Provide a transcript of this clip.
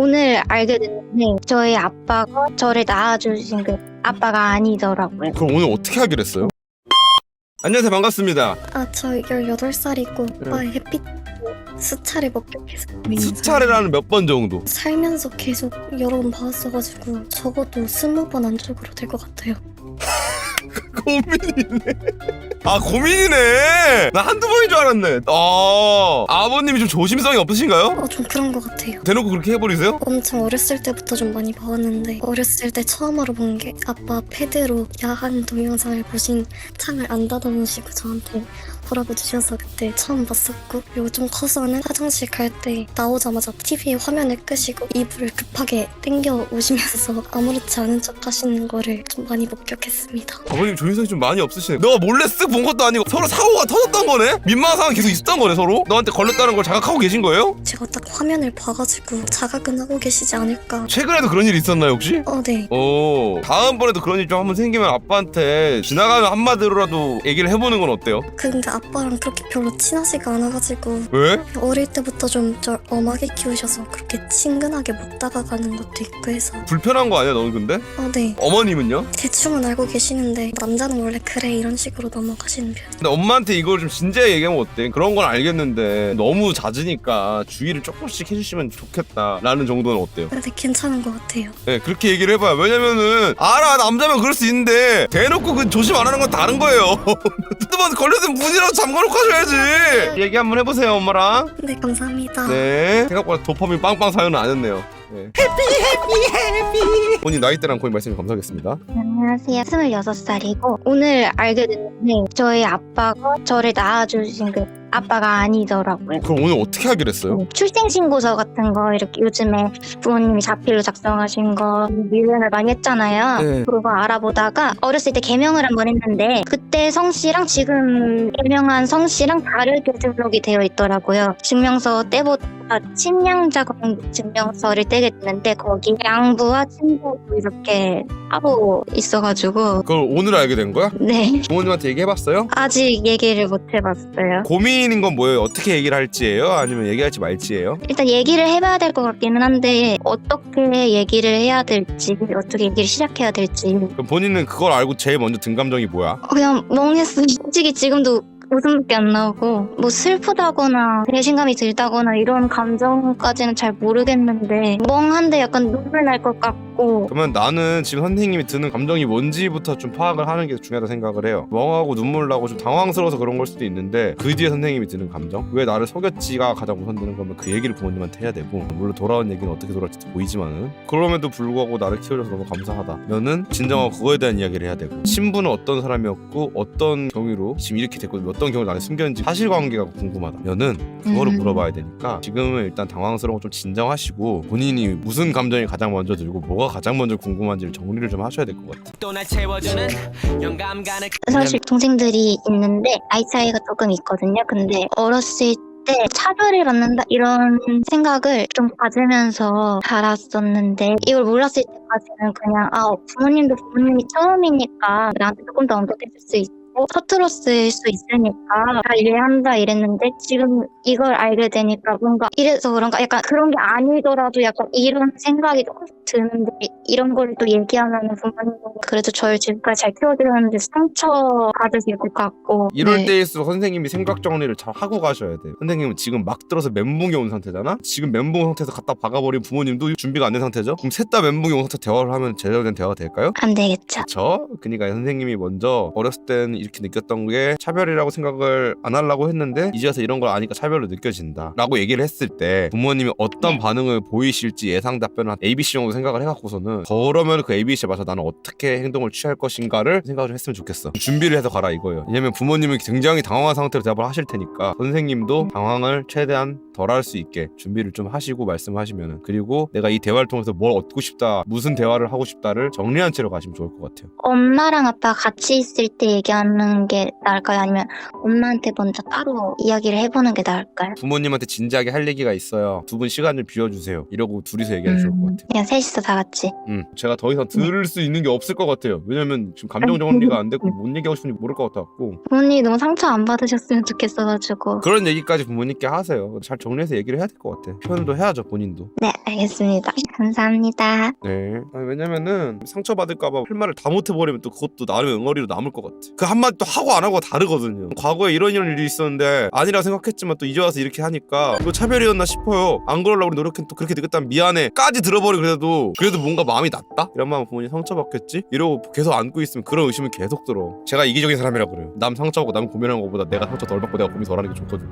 오늘 알게 됐는데 저희 아빠가 저를 낳아주신 그 아빠가 아니더라고요. 그럼 오늘 어떻게 하기로 했어요? 안녕하세요, 반갑습니다. 저 18살이고 오빠의 햇빛 수차례 목격해서 수차례라는 몇 번 정도? 살면서 계속 여러 번 봐왔어가지고 적어도 20번 안쪽으로 될 것 같아요. 고민이네. 아, 고민이네. 나 한두 번인 줄 알았네. 아버님이 좀 조심성이 없으신가요? 좀 그런 것 같아요. 대놓고 그렇게 해버리세요? 엄청 어렸을 때부터 좀 많이 봐왔는데 어렸을 때 처음으로 본 게 아빠 패드로 야한 동영상을 보신 창을 안 닫아놓으시고 저한테 보라고 주셔서 그때 처음 봤었고, 그리고 좀 커서는 화장실 갈 때 나오자마자 TV에 화면을 끄시고 이불을 급하게 당겨 오시면서 아무렇지 않은 척 하시는 거를 좀 많이 목격했습니다. 아버님 조심성이 좀 많이 없으시네. 너가 몰래 쓱 본 것도 아니고 서로 사고가 터졌던 거네? 민망한 상황이 계속 있었던 거네, 서로? 너한테 걸렸다는 걸 자각하고 계신 거예요? 제가 딱 화면을 봐가지고 자각은 하고 계시지 않을까. 최근에도 그런 일이 있었나요, 혹시? 네. 다음번에도 그런 일 좀 한번 생기면 아빠한테 지나가는 한마디로라도 얘기를 해보는 건 어때요? 근데 아빠랑 그렇게 별로 친하지가 않아가지고 왜? 어릴 때부터 좀 절 엄하게 키우셔서 그렇게 친근하게 못 다가가는 것도 있고 해서. 불편한 거 아니야, 너는 근데? 네. 어머님은요? 대충은 알고 계시는데 남자는 원래 그래 이런 식으로 넘어가시는 편. 근데 엄마한테 이걸 좀 진지하게 얘기하면 어때? 그런 건 알겠는데 너무 잦으니까 주의를 조금씩 해주시면 좋겠다라는 정도는 어때요? 근데 괜찮은 것 같아요. 네, 그렇게 얘기를 해봐요. 왜냐면은 알아, 남자면 그럴 수 있는데 대놓고 그 조심 안 하는 건 다른 거예요. 한두번 걸려든 문이라도 잠궈놓고 하셔야지. 얘기 한번 해보세요, 엄마랑. 네, 감사합니다. 네, 생각보다 도파민 빵빵 사연은 아니었네요. 네. 해피 본인 나이대랑 고인 말씀 감사하겠습니다. 안녕하세요. 26살이고 오늘 알게 됐는데 저희 아빠가 저를 낳아주신 그 아빠가 아니더라고요. 그럼 오늘 어떻게 하기로 했어요? 출생신고서 같은 거 이렇게 요즘에 부모님이 자필로 작성하신 거 밀면을 많이 했잖아요. 네. 그거 알아보다가 어렸을 때 개명을 한번 했는데 그때 성씨랑 지금 개명한 성씨랑 다르게 등록이 되어 있더라고요. 증명서 떼보다 친양자 증명서를 떼게 됐는데 거기 양부와 친부도 이렇게 하고 있어가지고 그걸 오늘 알게 된 거야? 네. 부모님한테 얘기해봤어요? 아직 얘기를 못 해봤어요. 고민인 건 뭐예요? 어떻게 얘기를 할지예요? 아니면 얘기할지 말지예요? 일단 얘기를 해봐야 될 것 같기는 한데 어떻게 얘기를 해야 될지 어떻게 얘기를 시작해야 될지 그럼 본인은 그걸 알고 제일 먼저 든 감정이 뭐야? 그냥 멍했어요. 솔직히 지금도 웃음밖에 안 나오고 뭐 슬프다거나 배신감이 들다거나 이런 감정까지는 잘 모르겠는데 멍한데 약간 눈물 날 것 같고. 그러면 나는 지금 선생님이 드는 감정이 뭔지부터 좀 파악을 하는 게 중요하다 생각을 해요. 멍하고 눈물 나고 좀 당황스러워서 그런 걸 수도 있는데 그 뒤에 선생님이 드는 감정? 왜 나를 속였지가 가장 우선 드는 거면 그 얘기를 부모님한테 해야 되고, 물론 돌아온 얘기는 어떻게 돌아올지 보이지만은 그럼에도 불구하고 나를 키워줘서 너무 감사하다 면은 진정하고 그거에 대한 이야기를 해야 되고, 신부는 어떤 사람이었고 어떤 경위로 지금 이렇게 됐고 어떤 경우를 나한테 숨겼는지 사실관계가 궁금하다 면은 그거를 물어봐야 되니까 지금은 일단 당황스러운 거 좀 진정하시고 본인이 무슨 감정이 가장 먼저 들고 뭐가 가장 먼저 궁금한지를 정리를 좀 하셔야 될 것 같아요. 사실 동생들이 있는데 나이 차이가 조금 있거든요. 근데 어렸을 때 차별을 받는다 이런 생각을 좀 가지면서 자랐었는데 이걸 몰랐을 때까지는 그냥 부모님도 부모님이 처음이니까 나한테 조금 더 엄격해질 수 있고 서툴었을 수 있으니까 잘 이해한다 이랬는데 지금 이걸 알게 되니까 뭔가 이래서 그런가 약간 그런 게 아니더라도 약간 이런 생각이 조금씩 드는데 이런 걸 또 얘기하면 부모님은 그래도 저를 지금까지 잘 키워드렸는데 상처 받으실 것 같고 이럴 네. 때일수록 선생님이 생각 정리를 잘 하고 가셔야 돼요. 선생님은 지금 막 들어서 멘붕이 온 상태잖아? 지금 멘붕 상태에서 갖다 박아버린 부모님도 준비가 안 된 상태죠? 그럼 셋 다 멘붕이 온 상태 대화를 하면 제대로 된 대화가 될까요? 안 되겠죠. 그쵸? 그러니까 선생님이 먼저 어렸을 때는 이렇게 느꼈던 게 차별이라고 생각을 안 하려고 했는데 이제 와서 이런 걸 아니까 차별로 느껴진다 라고 얘기를 했을 때 부모님이 어떤 반응을 보이실지 예상 답변을 한 ABC 정도 생각을 해갖고서는 그러면 그 ABC에 맞춰 나는 어떻게 행동을 취할 것인가를 생각을 좀 했으면 좋겠어. 준비를 해서 가라 이거예요. 왜냐면 부모님은 굉장히 당황한 상태로 대답을 하실 테니까 선생님도 당황을 최대한 덜 할 수 있게 준비를 좀 하시고 말씀하시면은, 그리고 내가 이 대화를 통해서 뭘 얻고 싶다 무슨 대화를 하고 싶다를 정리한 채로 가시면 좋을 것 같아요. 엄마랑 아빠 같이 있을 때 얘기하는 보는 게 나을까요? 아니면 엄마한테 먼저 따로 이야기를 해보는 게 나을까요? 부모님한테 진지하게 할 얘기가 있어요. 두 분 시간 좀 비워주세요. 이러고 둘이서 얘기하면 좋을 것 같아요. 그냥 셋이서 다 같이. 제가 더 이상 들을 수 있는 게 없을 것 같아요. 왜냐면 지금 감정 정리가 안 됐고 뭔 얘기하고 싶은지 모를 것 같았고. 부모님이 너무 상처 안 받으셨으면 좋겠어가지고. 그런 얘기까지 부모님께 하세요. 잘 정리해서 얘기를 해야 될 것 같아. 표현도 해야죠, 본인도. 네, 알겠습니다. 감사합니다. 네. 왜냐면은 상처받을까봐 할 말을 다 못해버리면 또 그것도 나름의 응어리로 남을 것 같아. 그 한마디 또 하고 안 하고가 다르거든요. 과거에 이런 일이 있었는데 아니라 생각했지만 또 이제 와서 이렇게 하니까 이거 차별이었나 싶어요. 안 그러려고 노력했는데 또 그렇게 느꼈다면 미안해.까지 들어버리고 그래도 뭔가 마음이 낫다? 이런 마음 부모님 상처받겠지? 이러고 계속 안고 있으면 그런 의심은 계속 들어. 제가 이기적인 사람이라 그래요. 남 상처받고 남 고민하는 것보다 내가 상처 덜 받고 내가 고민 덜 하는 게 좋거든.